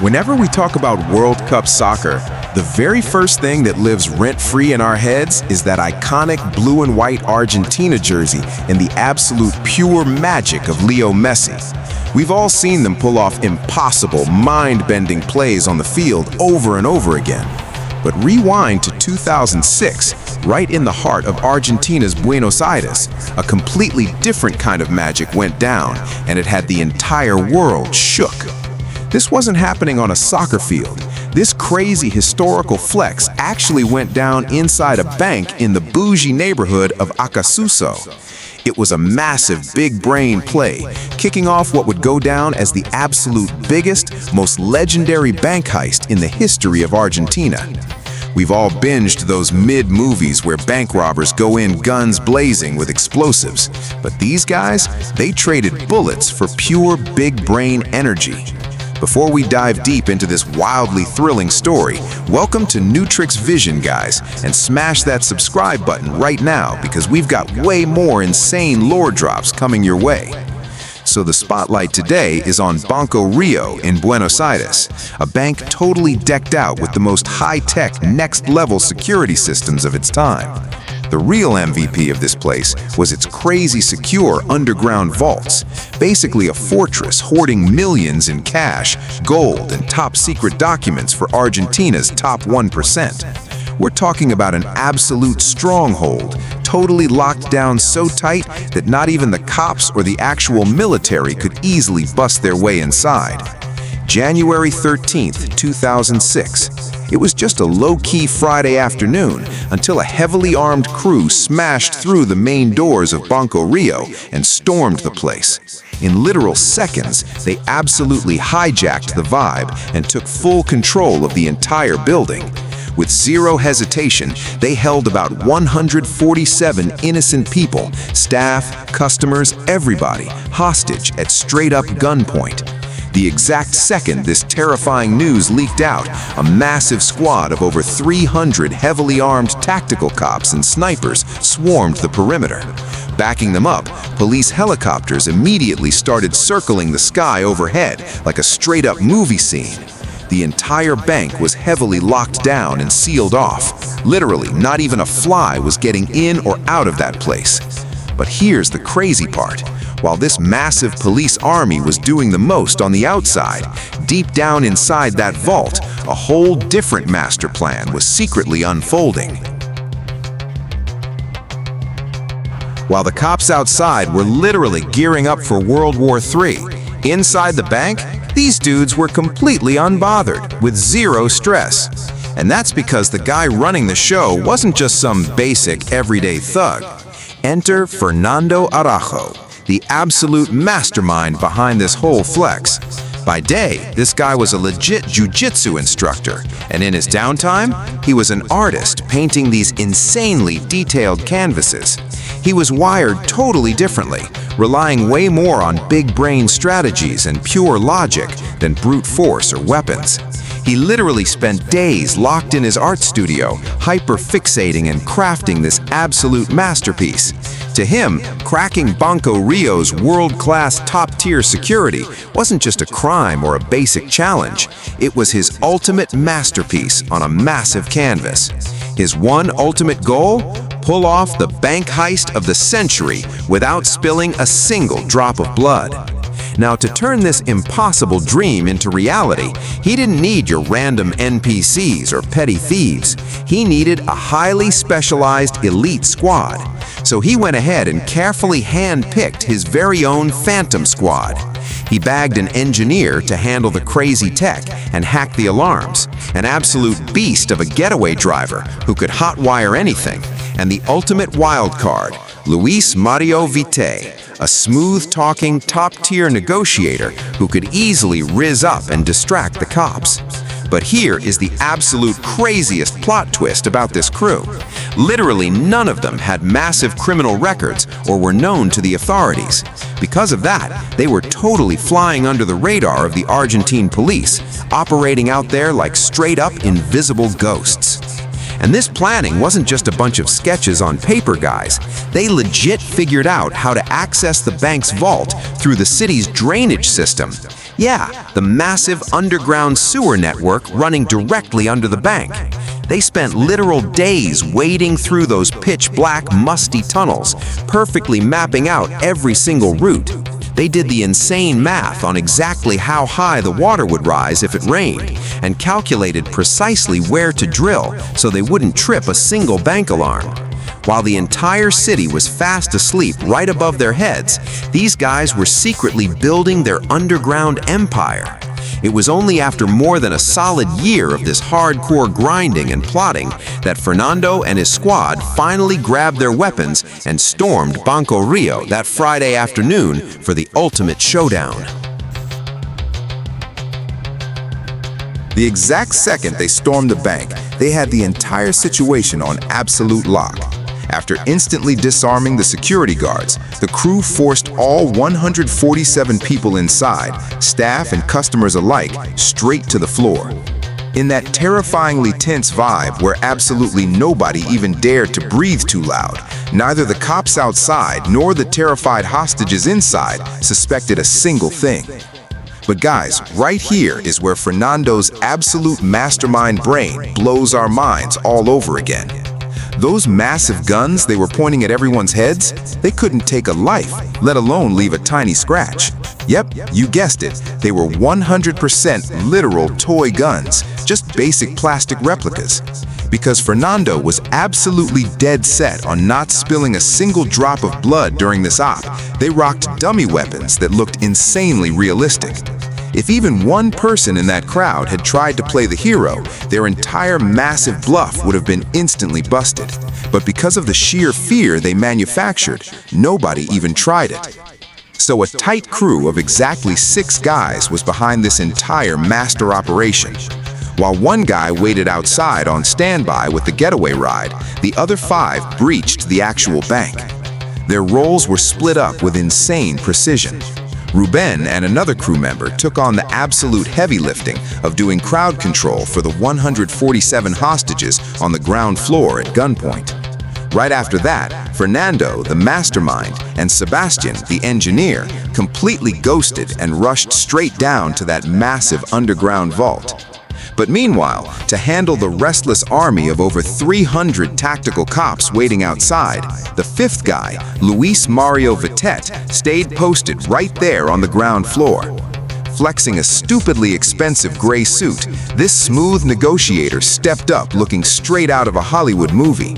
Whenever we talk about World Cup soccer, the very first thing that lives rent-free in our heads is that iconic blue and white Argentina jersey and the absolute pure magic of Leo Messi. We've all seen them pull off impossible, mind-bending plays on the field over and over again. But rewind to 2006, right in the heart of Argentina's Buenos Aires, a completely different kind of magic went down, and it had the entire world shook. This wasn't happening on a soccer field. This crazy historical flex actually went down inside a bank in the bougie neighborhood of Acasuso. It was a massive big brain play, kicking off what would go down as the absolute biggest, most legendary bank heist in the history of Argentina. We've all binged those mid-movies where bank robbers go in guns blazing with explosives. But these guys, they traded bullets for pure big brain energy. Before we dive deep into this wildly thrilling story, welcome to Neutrix Vision, guys, and smash that subscribe button right now because we've got way more insane lore drops coming your way. So the spotlight today is on Banco Río in Buenos Aires, a bank totally decked out with the most high-tech, next-level security systems of its time. The real MVP of this place was its crazy secure underground vaults, basically a fortress hoarding millions in cash, gold, and top-secret documents for Argentina's top 1%. We're talking about an absolute stronghold, totally locked down so tight that not even the cops or the actual military could easily bust their way inside. January 13th, 2006. It was just a low-key Friday afternoon until a heavily armed crew smashed through the main doors of Banco Río and stormed the place. In literal seconds, they absolutely hijacked the vibe and took full control of the entire building. With zero hesitation, they held about 147 innocent people, staff, customers, everybody, hostage at straight-up gunpoint. The exact second this terrifying news leaked out, a massive squad of over 300 heavily armed tactical cops and snipers swarmed the perimeter. Backing them up, police helicopters immediately started circling the sky overhead like a straight-up movie scene. The entire bank was heavily locked down and sealed off. Literally, not even a fly was getting in or out of that place. But here's the crazy part. While this massive police army was doing the most on the outside, deep down inside that vault, a whole different master plan was secretly unfolding. While the cops outside were literally gearing up for World War III, inside the bank, these dudes were completely unbothered, with zero stress. And that's because the guy running the show wasn't just some basic, everyday thug. Enter Fernando Araujo, the absolute mastermind behind this whole flex. By day, this guy was a legit jiu-jitsu instructor, and in his downtime, he was an artist painting these insanely detailed canvases. He was wired totally differently, relying way more on big brain strategies and pure logic than brute force or weapons. He literally spent days locked in his art studio, hyper-fixating and crafting this absolute masterpiece. To him, cracking Banco Rio's world-class top-tier security wasn't just a crime or a basic challenge. It was his ultimate masterpiece on a massive canvas. His one ultimate goal? Pull off the bank heist of the century without spilling a single drop of blood. Now, to turn this impossible dream into reality, he didn't need your random NPCs or petty thieves. He needed a highly specialized elite squad. So he went ahead and carefully hand-picked his very own Phantom Squad. He bagged an engineer to handle the crazy tech and hack the alarms, an absolute beast of a getaway driver who could hotwire anything, and the ultimate wild card, Luis Mario Vite, a smooth-talking, top-tier negotiator who could easily rizz up and distract the cops. But here is the absolute craziest plot twist about this crew. Literally none of them had massive criminal records or were known to the authorities. Because of that, they were totally flying under the radar of the Argentine police, operating out there like straight-up invisible ghosts. And this planning wasn't just a bunch of sketches on paper, guys. They legit figured out how to access the bank's vault through the city's drainage system. Yeah, the massive underground sewer network running directly under the bank. They spent literal days wading through those pitch-black, musty tunnels, perfectly mapping out every single route. They did the insane math on exactly how high the water would rise if it rained, and calculated precisely where to drill so they wouldn't trip a single bank alarm. While the entire city was fast asleep right above their heads, these guys were secretly building their underground empire. It was only after more than a solid year of this hardcore grinding and plotting that Fernando and his squad finally grabbed their weapons and stormed Banco Rio that Friday afternoon for the ultimate showdown. The exact second they stormed the bank, they had the entire situation on absolute lock. After instantly disarming the security guards, the crew forced all 147 people inside, staff and customers alike, straight to the floor. In that terrifyingly tense vibe where absolutely nobody even dared to breathe too loud, neither the cops outside nor the terrified hostages inside suspected a single thing. But guys, right here is where Fernando's absolute mastermind brain blows our minds all over again. Those massive guns they were pointing at everyone's heads, they couldn't take a life, let alone leave a tiny scratch. Yep, you guessed it, they were 100% literal toy guns, just basic plastic replicas. Because Fernando was absolutely dead set on not spilling a single drop of blood during this op, they rocked dummy weapons that looked insanely realistic. If even one person in that crowd had tried to play the hero, their entire massive bluff would have been instantly busted. But because of the sheer fear they manufactured, nobody even tried it. So a tight crew of exactly 6 guys was behind this entire master operation. While one guy waited outside on standby with the getaway ride, the other 5 breached the actual bank. Their roles were split up with insane precision. Ruben and another crew member took on the absolute heavy lifting of doing crowd control for the 147 hostages on the ground floor at gunpoint. Right after that, Fernando, the mastermind, and Sebastian, the engineer, completely ghosted and rushed straight down to that massive underground vault. But meanwhile, to handle the restless army of over 300 tactical cops waiting outside, the 5th guy, Luis Mario Vitet, stayed posted right there on the ground floor. Flexing a stupidly expensive gray suit, this smooth negotiator stepped up looking straight out of a Hollywood movie.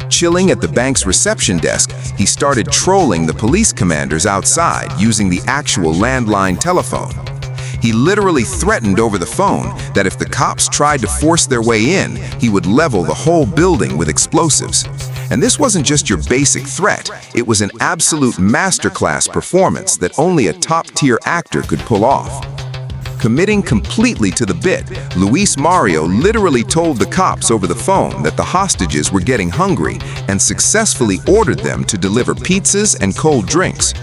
Chilling at the bank's reception desk, he started trolling the police commanders outside using the actual landline telephone. He literally threatened over the phone that if the cops tried to force their way in, he would level the whole building with explosives. And this wasn't just your basic threat, it was an absolute masterclass performance that only a top-tier actor could pull off. Committing completely to the bit, Luis Mario literally told the cops over the phone that the hostages were getting hungry and successfully ordered them to deliver pizzas and cold drinks.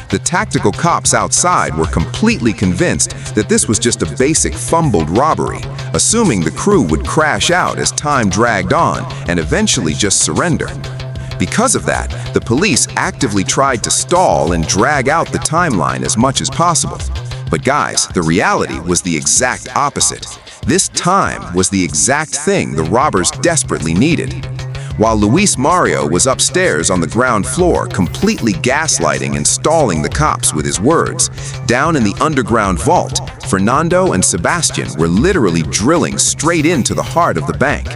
The tactical cops outside were completely convinced that this was just a basic fumbled robbery, assuming the crew would crash out as time dragged on and eventually just surrender. Because of that, the police actively tried to stall and drag out the timeline as much as possible. But guys, the reality was the exact opposite. This time was the exact thing the robbers desperately needed. While Luis Mario was upstairs on the ground floor completely gaslighting and stalling the cops with his words, down in the underground vault, Fernando and Sebastian were literally drilling straight into the heart of the bank.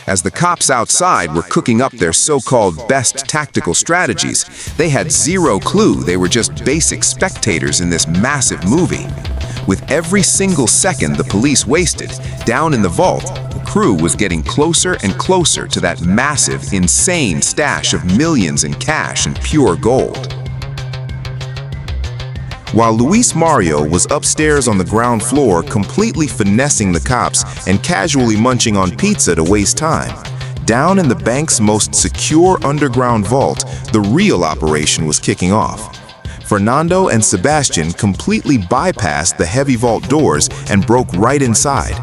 As the cops outside were cooking up their so-called best tactical strategies, they had zero clue they were just basic spectators in this massive movie. With every single second the police wasted, down in the vault, the crew was getting closer and closer to that massive, insane stash of millions in cash and pure gold. While Luis Mario was upstairs on the ground floor completely finessing the cops and casually munching on pizza to waste time, down in the bank's most secure underground vault, the real operation was kicking off. Fernando and Sebastian completely bypassed the heavy vault doors and broke right inside.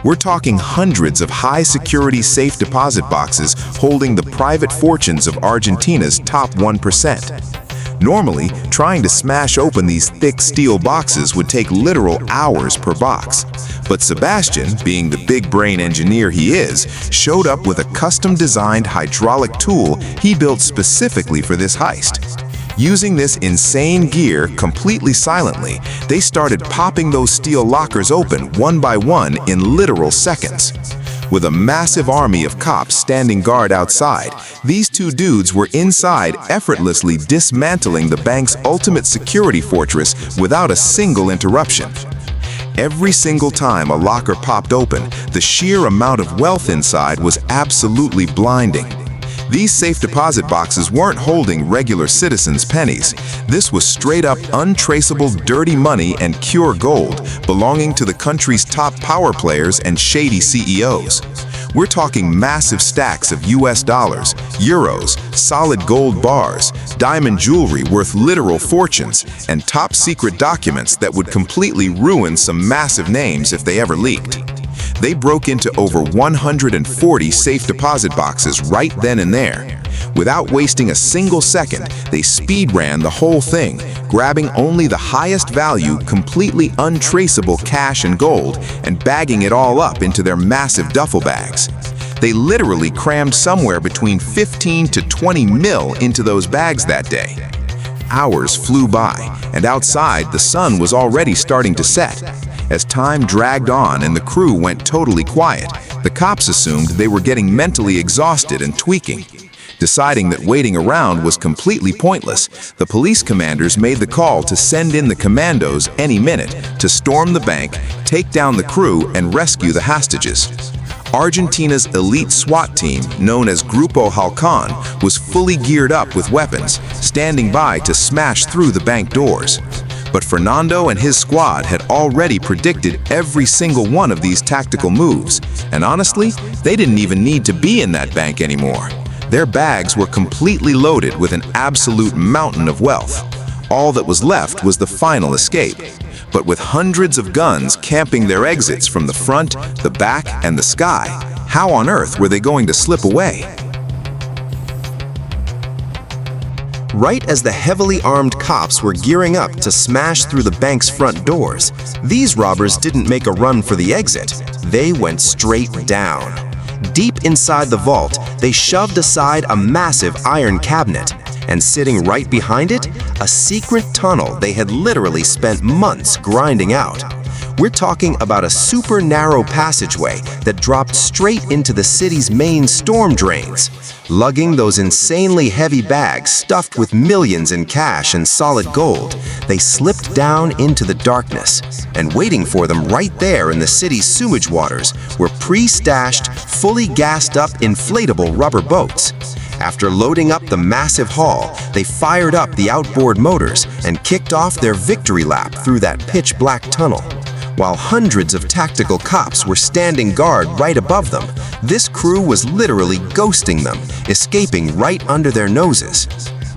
We're talking hundreds of high-security safe deposit boxes holding the private fortunes of Argentina's top 1%. Normally, trying to smash open these thick steel boxes would take literal hours per box. But Sebastian, being the big brain engineer he is, showed up with a custom-designed hydraulic tool he built specifically for this heist. Using this insane gear completely silently, they started popping those steel lockers open one by one in literal seconds. With a massive army of cops standing guard outside, these two dudes were inside effortlessly dismantling the bank's ultimate security fortress without a single interruption. Every single time a locker popped open, the sheer amount of wealth inside was absolutely blinding. These safe deposit boxes weren't holding regular citizens' pennies. This was straight-up untraceable dirty money and pure gold belonging to the country's top power players and shady CEOs. We're talking massive stacks of US dollars, euros, solid gold bars, diamond jewelry worth literal fortunes, and top-secret documents that would completely ruin some massive names if they ever leaked. They broke into over 140 safe deposit boxes right then and there. Without wasting a single second, they speed ran the whole thing, grabbing only the highest value, completely untraceable cash and gold and bagging it all up into their massive duffel bags. They literally crammed somewhere between 15 to 20 mil into those bags that day. Hours flew by, and outside the sun was already starting to set. As time dragged on and the crew went totally quiet, the cops assumed they were getting mentally exhausted and tweaking. Deciding that waiting around was completely pointless, the police commanders made the call to send in the commandos any minute to storm the bank, take down the crew, and rescue the hostages. Argentina's elite SWAT team, known as Grupo Halcón, was fully geared up with weapons, standing by to smash through the bank doors. But Fernando and his squad had already predicted every single one of these tactical moves, and honestly, they didn't even need to be in that bank anymore. Their bags were completely loaded with an absolute mountain of wealth. All that was left was the final escape. But with hundreds of guns camping their exits from the front, the back, and the sky, how on earth were they going to slip away? Right as the heavily armed cops were gearing up to smash through the bank's front doors, these robbers didn't make a run for the exit. They went straight down. Deep inside the vault, they shoved aside a massive iron cabinet, and sitting right behind it, a secret tunnel they had literally spent months grinding out. We're talking about a super narrow passageway that dropped straight into the city's main storm drains. Lugging those insanely heavy bags stuffed with millions in cash and solid gold, they slipped down into the darkness. And waiting for them right there in the city's sewage waters were pre-stashed, fully gassed up inflatable rubber boats. After loading up the massive haul, they fired up the outboard motors and kicked off their victory lap through that pitch-black tunnel. While hundreds of tactical cops were standing guard right above them, this crew was literally ghosting them, escaping right under their noses.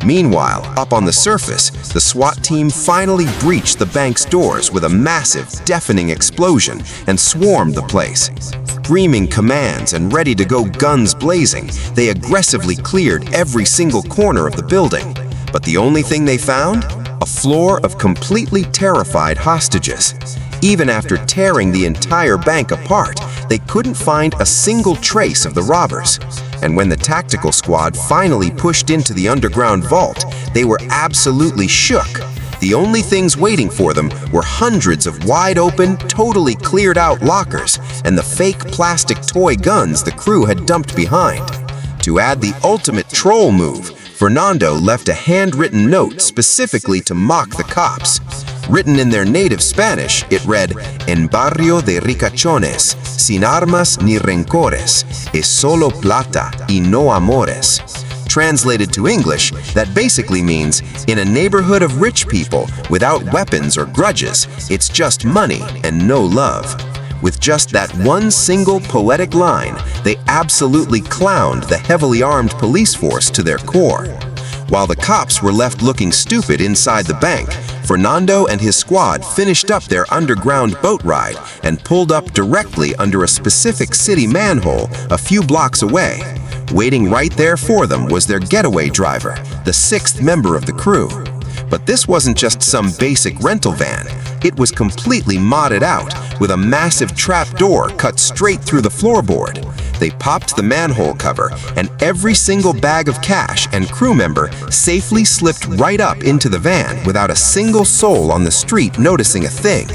Meanwhile, up on the surface, the SWAT team finally breached the bank's doors with a massive, deafening explosion and swarmed the place. Screaming commands and ready to go guns blazing, they aggressively cleared every single corner of the building. But the only thing they found? A floor of completely terrified hostages. Even after tearing the entire bank apart, they couldn't find a single trace of the robbers. And when the tactical squad finally pushed into the underground vault, they were absolutely shook. The only things waiting for them were hundreds of wide-open, totally cleared-out lockers and the fake plastic toy guns the crew had dumped behind. To add the ultimate troll move, Fernando left a handwritten note specifically to mock the cops. Written in their native Spanish, it read, "En barrio de ricachones, sin armas ni rencores, es solo plata y no amores." Translated to English, that basically means, in a neighborhood of rich people, without weapons or grudges, it's just money and no love. With just that one single poetic line, they absolutely clowned the heavily armed police force to their core. While the cops were left looking stupid inside the bank, Fernando and his squad finished up their underground boat ride and pulled up directly under a specific city manhole a few blocks away. Waiting right there for them was their getaway driver, the sixth member of the crew. But this wasn't just some basic rental van. It was completely modded out, with a massive trap door cut straight through the floorboard. They popped the manhole cover, and every single bag of cash and crew member safely slipped right up into the van without a single soul on the street noticing a thing.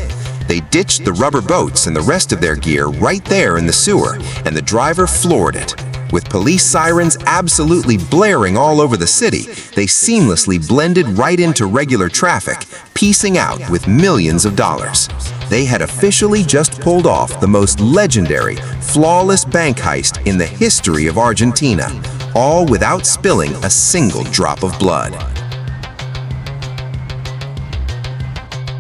They ditched the rubber boats and the rest of their gear right there in the sewer, and the driver floored it. With police sirens absolutely blaring all over the city, they seamlessly blended right into regular traffic, piecing out with millions of dollars. They had officially just pulled off the most legendary, flawless bank heist in the history of Argentina, all without spilling a single drop of blood.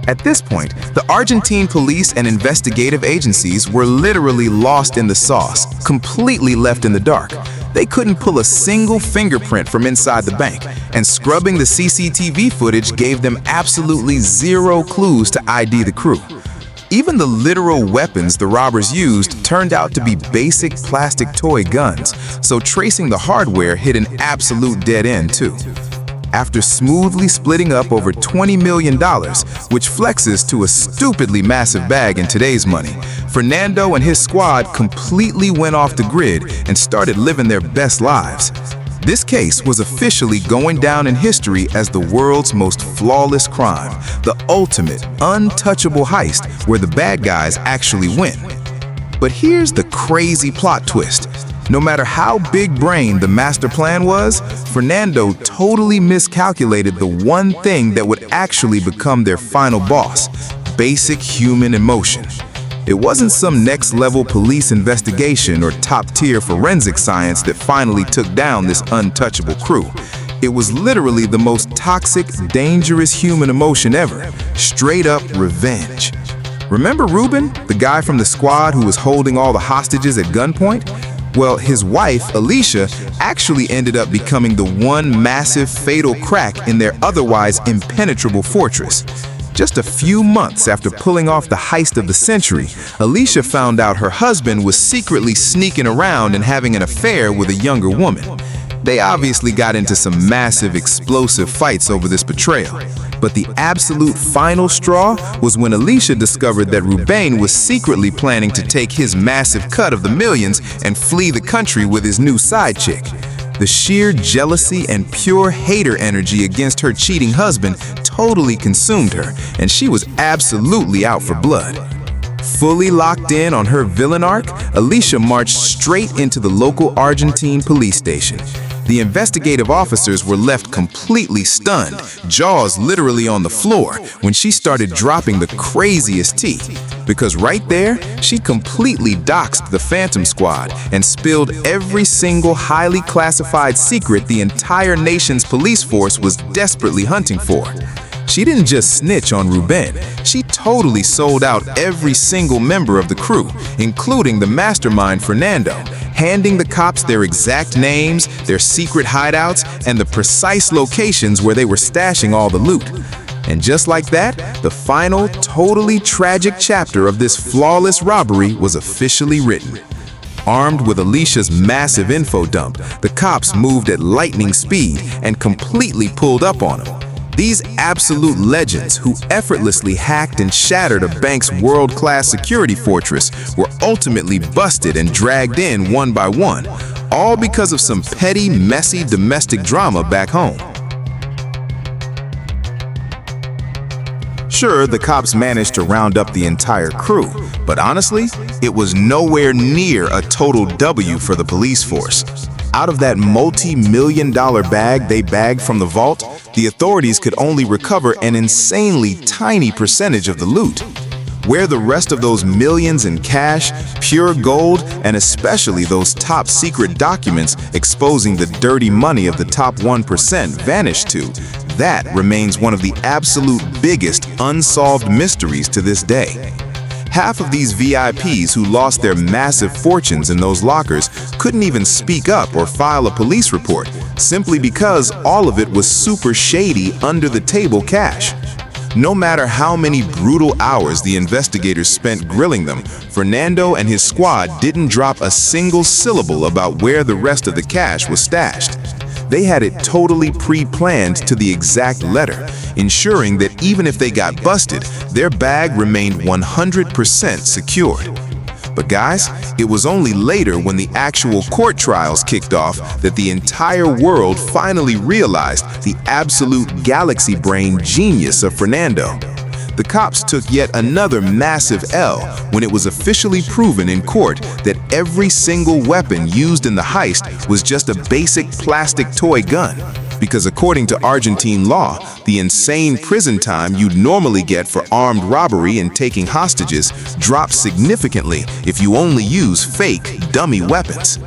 At this point, the Argentine police and investigative agencies were literally lost in the sauce, completely left in the dark. They couldn't pull a single fingerprint from inside the bank, and scrubbing the CCTV footage gave them absolutely zero clues to ID the crew. Even the literal weapons the robbers used turned out to be basic plastic toy guns, so tracing the hardware hit an absolute dead end too. After smoothly splitting up over $20 million, which flexes to a stupidly massive bag in today's money, Fernando and his squad completely went off the grid and started living their best lives. This case was officially going down in history as the world's most flawless crime, the ultimate, untouchable heist where the bad guys actually win. But here's the crazy plot twist. No matter how big-brained the master plan was, Fernando totally miscalculated the one thing that would actually become their final boss: basic human emotion. It wasn't some next-level police investigation or top-tier forensic science that finally took down this untouchable crew. It was literally the most toxic, dangerous human emotion ever: straight-up revenge. Remember Ruben, the guy from the squad who was holding all the hostages at gunpoint? Well, his wife, Alicia, actually ended up becoming the one massive fatal crack in their otherwise impenetrable fortress. Just a few months after pulling off the heist of the century, Alicia found out her husband was secretly sneaking around and having an affair with a younger woman. They obviously got into some massive, explosive fights over this betrayal. But the absolute final straw was when Alicia discovered that Ruben was secretly planning to take his massive cut of the millions and flee the country with his new side chick. The sheer jealousy and pure hater energy against her cheating husband totally consumed her, and she was absolutely out for blood. Fully locked in on her villain arc, Alicia marched straight into the local Argentine police station. The investigative officers were left completely stunned, jaws literally on the floor, when she started dropping the craziest tea. Because right there, she completely doxed the Phantom Squad and spilled every single highly classified secret the entire nation's police force was desperately hunting for. She didn't just snitch on Ruben, she totally sold out every single member of the crew, including the mastermind Fernando, handing the cops their exact names, their secret hideouts, and the precise locations where they were stashing all the loot. And just like that, the final, totally tragic chapter of this flawless robbery was officially written. Armed with Alicia's massive info dump, the cops moved at lightning speed and completely pulled up on him. These absolute legends who effortlessly hacked and shattered a bank's world-class security fortress were ultimately busted and dragged in one by one, all because of some petty, messy domestic drama back home. Sure, the cops managed to round up the entire crew, but honestly, it was nowhere near a total W for the police force. Out of that multi-million-dollar bag they bagged from the vault, the authorities could only recover an insanely tiny percentage of the loot. Where the rest of those millions in cash, pure gold, and especially those top-secret documents exposing the dirty money of the top 1% vanished to, that remains one of the absolute biggest unsolved mysteries to this day. Half of these VIPs who lost their massive fortunes in those lockers couldn't even speak up or file a police report, simply because all of it was super shady under-the-table cash. No matter how many brutal hours the investigators spent grilling them, Fernando and his squad didn't drop a single syllable about where the rest of the cash was stashed. They had it totally pre-planned to the exact letter, ensuring that even if they got busted, their bag remained 100% secured. But guys, it was only later when the actual court trials kicked off that the entire world finally realized the absolute galaxy brain genius of Fernando. The cops took yet another massive L when it was officially proven in court that every single weapon used in the heist was just a basic plastic toy gun. Because according to Argentine law, the insane prison time you'd normally get for armed robbery and taking hostages drops significantly if you only use fake, dummy weapons.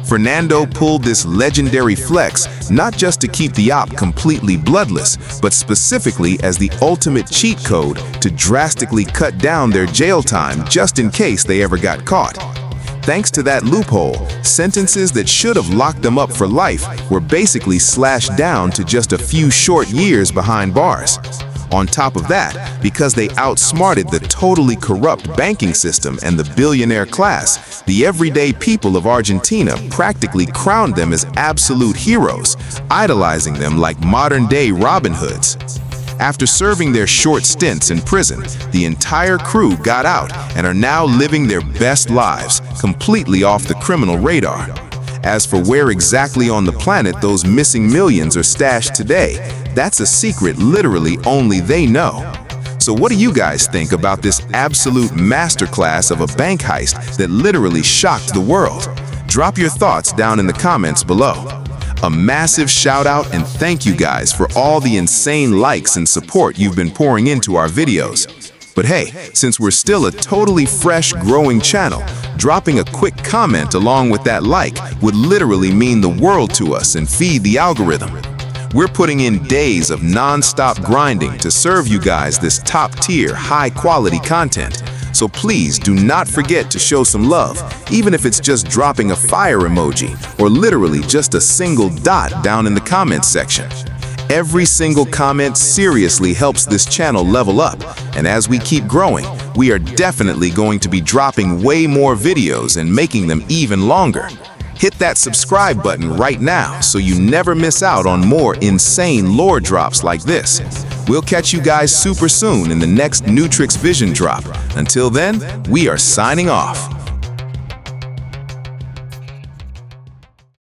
Fernando pulled this legendary flex not just to keep the op completely bloodless, but specifically as the ultimate cheat code to drastically cut down their jail time just in case they ever got caught. Thanks to that loophole, sentences that should have locked them up for life were basically slashed down to just a few short years behind bars. On top of that, because they outsmarted the totally corrupt banking system and the billionaire class, the everyday people of Argentina practically crowned them as absolute heroes, idolizing them like modern-day Robin Hoods. After serving their short stints in prison, the entire crew got out and are now living their best lives, completely off the criminal radar. As for where exactly on the planet those missing millions are stashed today, that's a secret literally only they know. So what do you guys think about this absolute masterclass of a bank heist that literally shocked the world? Drop your thoughts down in the comments below. A massive shout out and thank you guys for all the insane likes and support you've been pouring into our videos. But hey, since we're still a totally fresh, growing channel, dropping a quick comment along with that like would literally mean the world to us and feed the algorithm. We're putting in days of non-stop grinding to serve you guys this top-tier, high-quality content. So please do not forget to show some love, even if it's just dropping a fire emoji or literally just a single dot down in the comments section. Every single comment seriously helps this channel level up, and as we keep growing, we are definitely going to be dropping way more videos and making them even longer. Hit that subscribe button right now so you never miss out on more insane lore drops like this. We'll catch you guys super soon in the next Neutrix Vision drop. Until then, we are signing off.